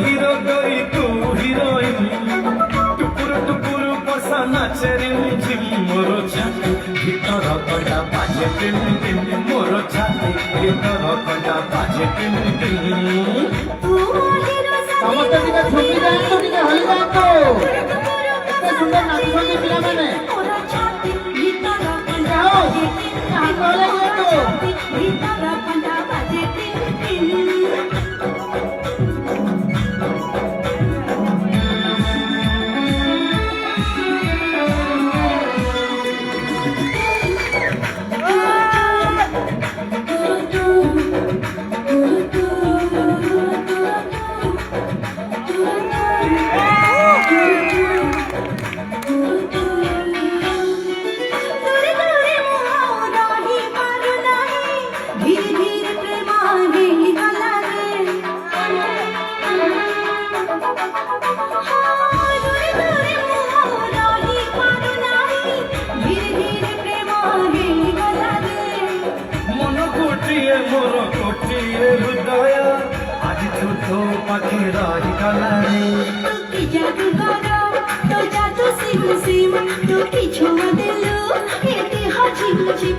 hero গরি তু heroine টুকুর টুকুর বসা নাচে রিমঝিম মোর ছাতি ভিতর কটা বাজে টিম টিম মোর ছাতি ভিতর কটা বাজে টিম টিম ସମସ୍ତେ ଟିକେ ଝୁମି ଯାଆନ୍ତୁ ଟିକେ ହଲି ଯାଆନ୍ତୁ ଏତେ ସୁନ୍ଦର ନାଚୁଛନ୍ତି ପିଲାମାନେ ହାତ ହଲେଇ মোর কোটিয়ে হৃদয় আজ ছোট পাখি রহি গলারে কি জাদু করো তো জাদু সিম সিম তো কি ছোঁয়া দিলো এতে হাজিম জিম